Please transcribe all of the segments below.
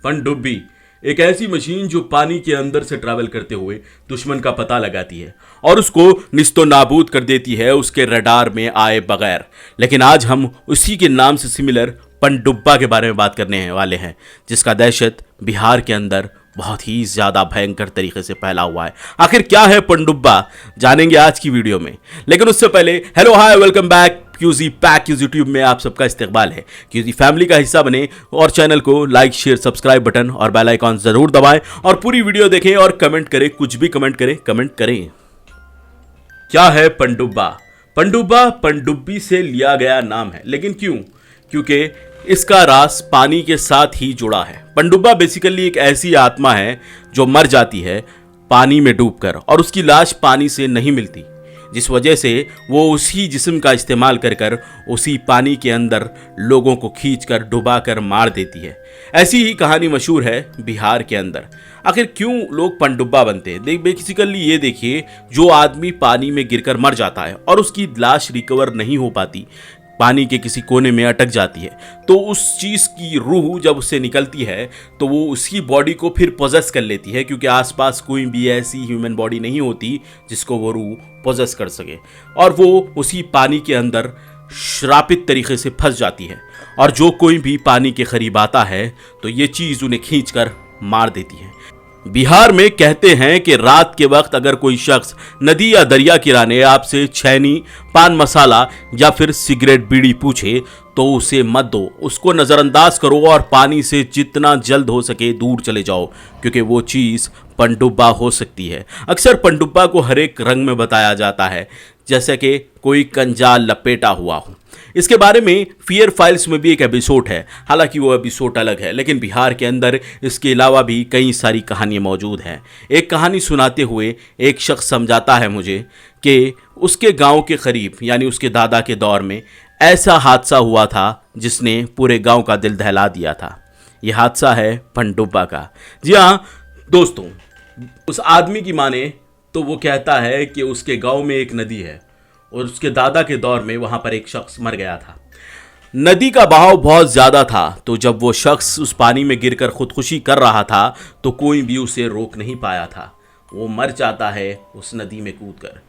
पनडुब्बी एक ऐसी मशीन जो पानी के अंदर से ट्रैवल करते हुए दुश्मन का पता लगाती है और उसको निस्तो नाबूद कर देती है उसके रडार में आए बगैर। लेकिन आज हम उसी के नाम से सिमिलर पनडुब्बा के बारे में बात करने वाले हैं, जिसका दहशत बिहार के अंदर बहुत ही ज़्यादा भयंकर तरीके से फैला हुआ है। आखिर क्या है पनडुब्बा, जानेंगे आज की वीडियो में। लेकिन उससे पहले hello hi welcome back QG Pack QG Tube में आप सबका इस्तकबाल है। क्यूजी फैमिली का हिस्सा बने और चैनल को लाइक शेयर सब्सक्राइब बटन और बेल आइकॉन जरूर दबाएं और पूरी वीडियो देखें और कमेंट करें, कुछ भी कमेंट करें। क्या है पनडुब्बा? पनडुब्बा पनडुब्बी से लिया गया नाम है, लेकिन क्यों? क्योंकि इसका राज पानी के साथ ही जुड़ा है। पनडुब्बा बेसिकली एक ऐसी आत्मा है जो मर जाती है पानी में डूबकर और उसकी लाश पानी से नहीं मिलती, जिस वजह से वो उसी जिस्म का इस्तेमाल कर उसी पानी के अंदर लोगों को खींचकर डुबाकर मार देती है। ऐसी ही कहानी मशहूर है बिहार के अंदर। आखिर क्यों लोग पनडुब्बा बनते हैं? बेसिकली ये देखिए, जो आदमी पानी में गिरकर मर जाता है और उसकी लाश रिकवर नहीं हो पाती, पानी के किसी कोने में अटक जाती है, तो उस चीज़ की रूह जब उससे निकलती है तो वो उसकी बॉडी को फिर पोजेस कर लेती है, क्योंकि आसपास कोई भी ऐसी ह्यूमन बॉडी नहीं होती जिसको वो रूह पोजेस कर सके, और वो उसी पानी के अंदर श्रापित तरीके से फंस जाती है। और जो कोई भी पानी के करीब आता है तो ये चीज़ उन्हें खींचकर मार देती है। बिहार में कहते हैं कि रात के वक्त अगर कोई शख्स नदी या दरिया किनारे आपसे छैनी, पान मसाला या फिर सिगरेट बीड़ी पूछे तो उसे मत दो, उसको नज़रअंदाज करो और पानी से जितना जल्द हो सके दूर चले जाओ, क्योंकि वो चीज़ पनडुब्बा हो सकती है। अक्सर पनडुब्बा को हर एक रंग में बताया जाता है, जैसे कि कोई कंजाल लपेटा हुआ हो। इसके बारे में फियर फाइल्स में भी एक एपिसोड है, हालांकि वो एपिसोड अलग है, लेकिन बिहार के अंदर इसके अलावा भी कई सारी कहानियाँ मौजूद हैं। एक कहानी सुनाते हुए एक शख्स समझाता है मुझे कि उसके गांव के करीब, यानी उसके दादा के दौर में ऐसा हादसा हुआ था जिसने पूरे गांव का दिल दहला दिया था। यह हादसा है पनडुब्बा का। जी हाँ दोस्तों, उस आदमी की माने तो वो कहता है कि उसके गांव में एक नदी है और उसके दादा के दौर में वहां पर एक शख्स मर गया था। नदी का बहाव बहुत ज़्यादा था, तो जब वो शख्स उस पानी में गिरकर खुदकुशी कर रहा था तो कोई भी उसे रोक नहीं पाया था। वो मर जाता है उस नदी में कूदकर।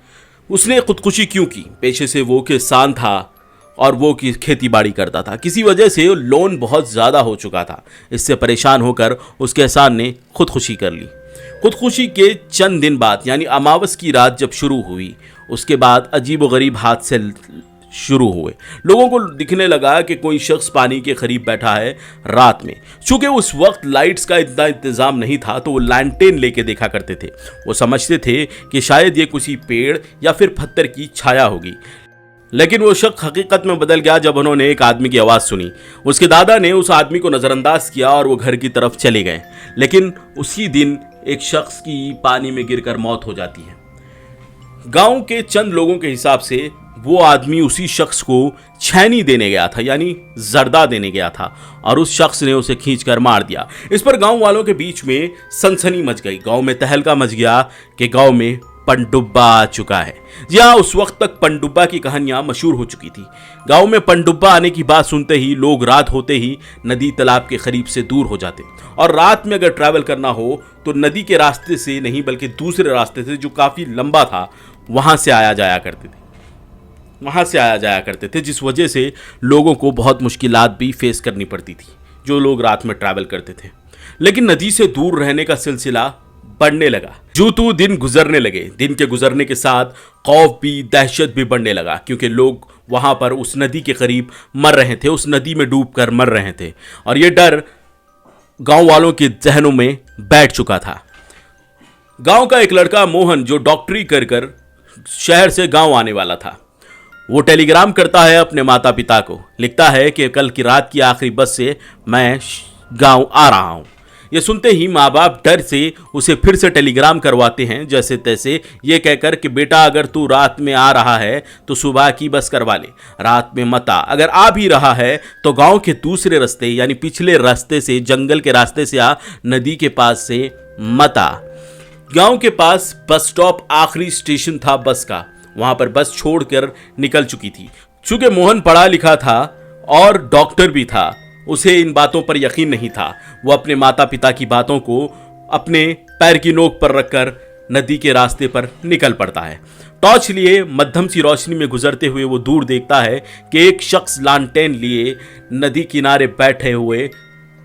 उसने खुदकुशी क्यों की? पेशे से वो किसान था और वो की खेती बाड़ी करता था। किसी वजह से लोन बहुत ज़्यादा हो चुका था। इससे परेशान होकर उस किसान ने खुदकुशी कर ली। खुदकुशी के चंद दिन बाद, यानी अमावस की रात जब शुरू हुई, उसके बाद अजीबोगरीब हादसे शुरू हुए। लोगों को दिखने लगा कि कोई शख्स पानी के करीब बैठा है रात में। चूंकि उस वक्त लाइट्स का इतना इंतजाम नहीं था तो वो लैंटेन लेके देखा करते थे। वो समझते थे कि शायद ये किसी पेड़ या फिर पत्थर की छाया होगी, लेकिन वो शख्स हकीकत में बदल गया जब उन्होंने एक आदमी की आवाज़ सुनी। उसके दादा ने उस आदमी को नज़रअंदाज किया और वो घर की तरफ चले गए। लेकिन उसी दिन एक शख्स की पानी में गिरकर मौत हो जाती है। गांव के चंद लोगों के हिसाब से वो आदमी उसी शख्स को छैनी देने गया था, यानी जर्दा देने गया था, और उस शख्स ने उसे खींचकर मार दिया। इस पर गांव वालों के बीच में सनसनी मच गई। गांव में तहलका मच गया कि गांव में पनडुब्बा आ चुका है। जी हाँ, उस वक्त तक पनडुब्बा की कहानियां मशहूर हो चुकी थी। गांव में पनडुब्बा आने की बात सुनते ही लोग रात होते ही नदी तालाब के करीब से दूर हो जाते, और रात में अगर ट्रैवल करना हो तो नदी के रास्ते से नहीं बल्कि दूसरे रास्ते से, जो काफ़ी लंबा था, वहाँ से आया जाया करते थे, जिस वजह से लोगों को बहुत मुश्किलात भी फेस करनी पड़ती थी जो लोग रात में ट्रैवल करते थे। लेकिन नदी से दूर रहने का सिलसिला बढ़ने लगा। जूतू दिन गुजरने लगे। दिन के गुजरने के साथ खौफ भी, दहशत भी बढ़ने लगा, क्योंकि लोग वहां पर उस नदी के करीब मर रहे थे, उस नदी में डूबकर मर रहे थे, और ये डर गांव वालों के जहनों में बैठ चुका था। गांव का एक लड़का मोहन, जो डॉक्टरी कर शहर से गांव आने वाला था, वो टेलीग्राम करता है अपने माता पिता को। लिखता है कि कल की रात की आखिरी बस से मैं गांव आ रहा हूं। ये सुनते ही माँ बाप डर से उसे फिर से टेलीग्राम करवाते हैं, जैसे तैसे ये कहकर कि बेटा अगर तू रात में आ रहा है तो सुबह की बस करवा ले, रात में मत आ। अगर आ भी रहा है तो गांव के दूसरे रास्ते, यानी पिछले रास्ते से, जंगल के रास्ते से आ, नदी के पास से मत आ। गांव के पास बस स्टॉप आखिरी स्टेशन था बस का, वहां पर बस छोड़कर निकल चुकी थी। चूंकि मोहन पढ़ा लिखा था और डॉक्टर भी था, उसे इन बातों पर यकीन नहीं था। वो अपने माता पिता की बातों को अपने पैर की नोक पर रखकर नदी के रास्ते पर निकल पड़ता है। टॉर्च लिए मध्यम सी रोशनी में गुजरते हुए वो दूर देखता है कि एक शख्स लालटेन लिए नदी किनारे बैठे हुए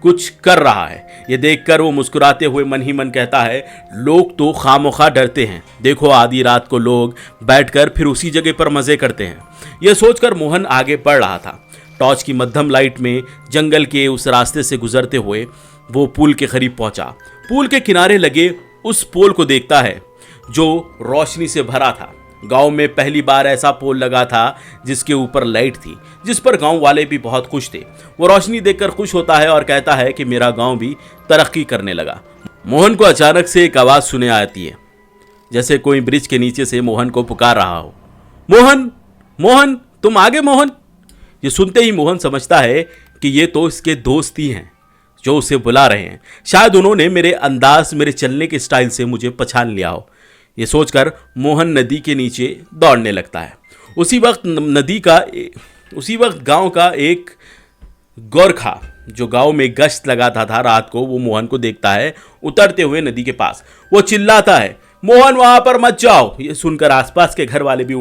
कुछ कर रहा है। ये देखकर वो मुस्कुराते हुए मन ही मन कहता है, लोग तो खामोखा डरते हैं, देखो आधी रात को लोग बैठकर फिर उसी जगह पर मजे करते हैं। यह सोचकर मोहन आगे बढ़ रहा था। टॉर्च की मध्यम लाइट में जंगल के उस रास्ते से गुजरते हुए वो पुल के करीब पहुंचा। पुल के किनारे लगे उस पोल को देखता है जो रोशनी से भरा था। गांव में पहली बार ऐसा पोल लगा था जिसके ऊपर लाइट थी, जिस पर गांव वाले भी बहुत खुश थे। वो रोशनी देखकर खुश होता है और कहता है कि मेरा गांव भी तरक्की करने लगा। मोहन को अचानक से एक आवाज सुने आती है, जैसे कोई ब्रिज के नीचे से मोहन को पुकार रहा हो। मोहन, मोहन, तुम आगे मोहन। ये सुनते ही मोहन समझता है कि ये तो इसके दोस्त ही हैं जो उसे बुला रहे हैं। शायद उन्होंने मेरे अंदाज, मेरे चलने के स्टाइल से मुझे पहचान लिया हो। ये सोचकर मोहन नदी के नीचे दौड़ने लगता है। उसी वक्त गांव का एक गोरखा जो गांव में गश्त लगाता था रात को, वो मोहन को देखता है उतरते हुए नदी के पास। वो चिल्लाता है, मोहन वहां पर मत जाओ। ये सुनकर आसपास के घर वाले भी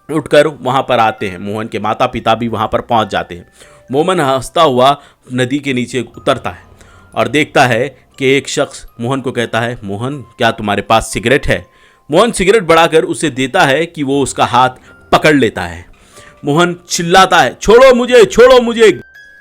उठकर वहां पर आते हैं। मोहन के माता पिता भी वहां पर पहुंच जाते हैं। मोहन हंसता हुआ नदी के नीचे उतरता है और देखता है कि एक शख्स मोहन को कहता है, मोहन क्या तुम्हारे पास सिगरेट है? मोहन सिगरेट बढ़ाकर उसे देता है कि वो उसका हाथ पकड़ लेता है। मोहन चिल्लाता है, छोड़ो मुझे, छोड़ो मुझे।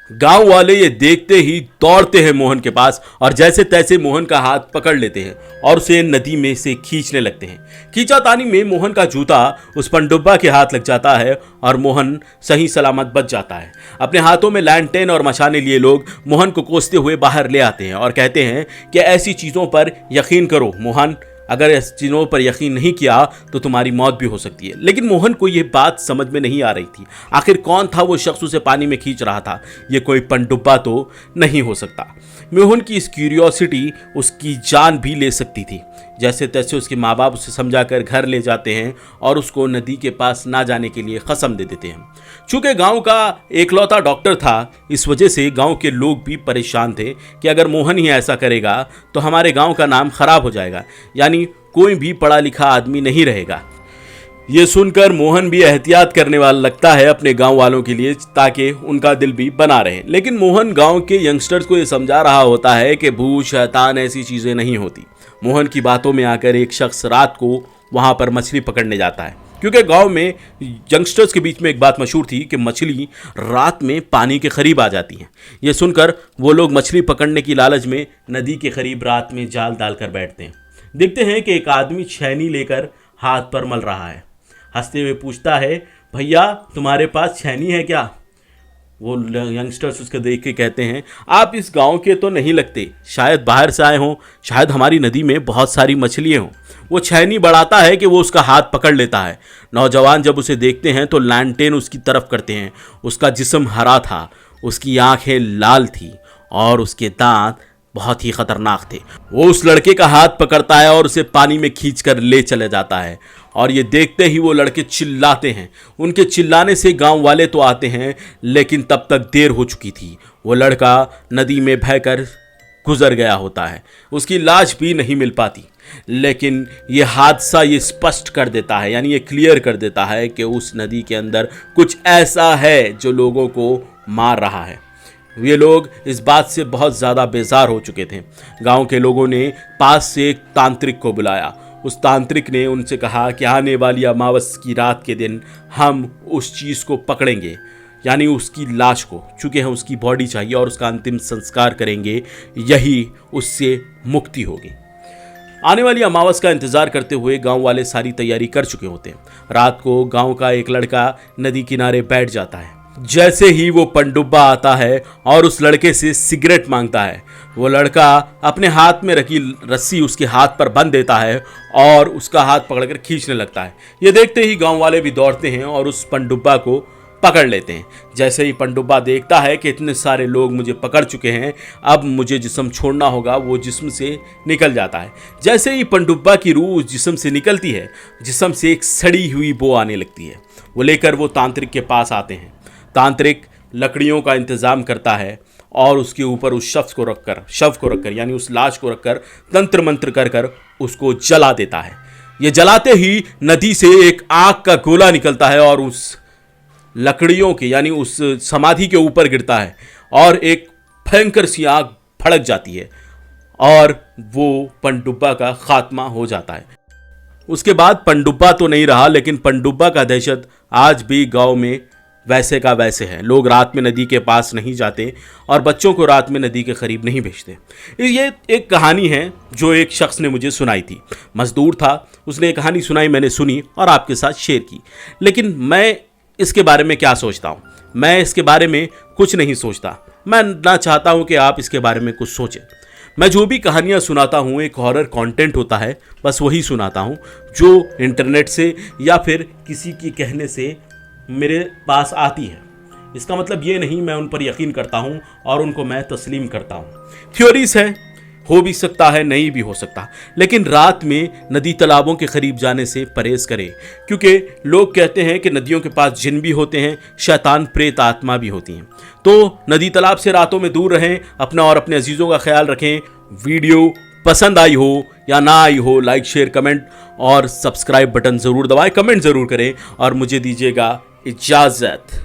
गांव वाले ये देखते ही दौड़ते हैं मोहन के पास और जैसे तैसे मोहन का हाथ पकड़ लेते हैं और उसे नदी में से खींचने लगते हैं। खींचातानी में मोहन का जूता उस पनडुब्बा के हाथ लग जाता है और मोहन सही सलामत बच जाता है। अपने हाथों में लैंटेन और मशाने लिए लोग मोहन को कोसते हुए बाहर ले आते हैं और कहते हैं कि ऐसी चीज़ों पर यकीन करो मोहन, अगर इस चीज़ों पर यकीन नहीं किया तो तुम्हारी मौत भी हो सकती है। लेकिन मोहन को यह बात समझ में नहीं आ रही थी। आखिर कौन था वो शख्स उसे पानी में खींच रहा था? ये कोई पनडुब्बा तो नहीं हो सकता। मोहन की इस क्यूरियोसिटी उसकी जान भी ले सकती थी। जैसे तैसे उसके माँ बाप उसे समझाकर घर ले जाते हैं और उसको नदी के पास ना जाने के लिए कसम दे देते हैं। चूंकि गांव का एकलौता डॉक्टर था, इस वजह से गांव के लोग भी परेशान थे कि अगर मोहन ही ऐसा करेगा तो हमारे गांव का नाम खराब हो जाएगा, यानी कोई भी पढ़ा लिखा आदमी नहीं रहेगा। ये सुनकर मोहन भी एहतियात करने वाला लगता है अपने गांव वालों के लिए, ताकि उनका दिल भी बना रहे। लेकिन मोहन गांव के यंगस्टर्स को ये समझा रहा होता है कि भूत शैतान ऐसी चीज़ें नहीं होती। मोहन की बातों में आकर एक शख्स रात को वहां पर मछली पकड़ने जाता है, क्योंकि गांव में यंगस्टर्स के बीच में एक बात मशहूर थी कि मछली रात में पानी के करीब आ जाती हैं। ये सुनकर वो लोग मछली पकड़ने की लालच में नदी के करीब रात में जाल डालकर बैठते हैं। देखते हैं कि एक आदमी छेनी लेकर हाथ पर मल रहा है। हंसते हुए पूछता है, भैया तुम्हारे पास छेनी है क्या? वो यंगस्टर्स उसको देख के कहते हैं, आप इस गांव के तो नहीं लगते, शायद बाहर से आए हों, शायद हमारी नदी में बहुत सारी मछलियाँ हों। वो छेनी बढ़ाता है कि वो उसका हाथ पकड़ लेता है। नौजवान जब उसे देखते हैं तो लैंटेन उसकी तरफ करते हैं। उसका जिस्म हरा था, उसकी आंखें लाल थी और उसके दांत बहुत ही खतरनाक थे। वो उस लड़के का हाथ पकड़ता है और उसे पानी में खींचकर ले चले जाता है और ये देखते ही वो लड़के चिल्लाते हैं। उनके चिल्लाने से गांव वाले तो आते हैं, लेकिन तब तक देर हो चुकी थी। वो लड़का नदी में बहकर गुजर गया होता है, उसकी लाश भी नहीं मिल पाती। लेकिन ये हादसा ये स्पष्ट कर देता है, यानी ये क्लियर कर देता है कि उस नदी के अंदर कुछ ऐसा है जो लोगों को मार रहा है। ये लोग इस बात से बहुत ज़्यादा बेजार हो चुके थे। गांव के लोगों ने पास से एक तांत्रिक को बुलाया। उस तांत्रिक ने उनसे कहा कि आने वाली अमावस की रात के दिन हम उस चीज़ को पकड़ेंगे, यानी उसकी लाश को, चूँकि हमें उसकी बॉडी चाहिए और उसका अंतिम संस्कार करेंगे, यही उससे मुक्ति होगी। आने वाली अमावस का इंतजार करते हुए गांव वाले सारी तैयारी कर चुके होते हैं। रात को गांव का एक लड़का नदी किनारे बैठ जाता है। जैसे ही वो पनडुब्बा आता है और उस लड़के से सिगरेट मांगता है, वो लड़का अपने हाथ में रखी रस्सी उसके हाथ पर बंध देता है और उसका हाथ पकड़कर खींचने लगता है। ये देखते ही गांव वाले भी दौड़ते हैं और उस पनडुब्बा को पकड़ लेते हैं। जैसे ही पनडुब्बा देखता है कि इतने सारे लोग मुझे पकड़ चुके हैं, अब मुझे जिस्म छोड़ना होगा, वो जिस्म से निकल जाता है। जैसे ही पनडुब्बा की रूह जिस्म से निकलती है, जिस्म से एक सड़ी हुई बो आने लगती है। वो लेकर वो तांत्रिक के पास आते हैं। तांत्रिक लकड़ियों का इंतज़ाम करता है और उसके ऊपर उस शव को रखकर यानी उस लाश को रखकर तंत्र मंत्र कर कर उसको जला देता है। ये जलाते ही नदी से एक आग का गोला निकलता है और उस लकड़ियों के यानी उस समाधि के ऊपर गिरता है और एक भयंकर सी आग भड़क जाती है और वो पनडुब्बा का खात्मा हो जाता है। उसके बाद पनडुब्बा तो नहीं रहा, लेकिन पनडुब्बा का दहशत आज भी गांव में वैसे का वैसे है। लोग रात में नदी के पास नहीं जाते और बच्चों को रात में नदी के करीब नहीं भेजते। ये एक कहानी है जो एक शख्स ने मुझे सुनाई थी। मजदूर था, उसने ये कहानी सुनाई, मैंने सुनी और आपके साथ शेयर की। लेकिन मैं इसके बारे में क्या सोचता हूँ? मैं इसके बारे में कुछ नहीं सोचता। मैं ना चाहता हूँ कि आप इसके बारे में कुछ सोचें। मैं जो भी कहानियाँ सुनाता हूँ एक हॉरर कंटेंट होता है, बस वही सुनाता हूँ जो इंटरनेट से या फिर किसी की कहने से मेरे पास आती है। इसका मतलब ये नहीं मैं उन पर यकीन करता हूँ और उनको मैं तस्लीम करता हूँ। थ्योरीज है, हो भी सकता है, नहीं भी हो सकता, लेकिन रात में नदी तालाबों के करीब जाने से परहेज करें, क्योंकि लोग कहते हैं कि नदियों के पास जिन भी होते हैं, शैतान प्रेत आत्मा भी होती हैं। तो नदी तालाब से रातों में दूर रहें, अपना और अपने अजीज़ों का ख्याल रखें। वीडियो पसंद आई हो या ना आई हो, लाइक शेयर कमेंट और सब्सक्राइब बटन ज़रूर दबाएं, कमेंट ज़रूर करें और मुझे दीजिएगा इजाज़त।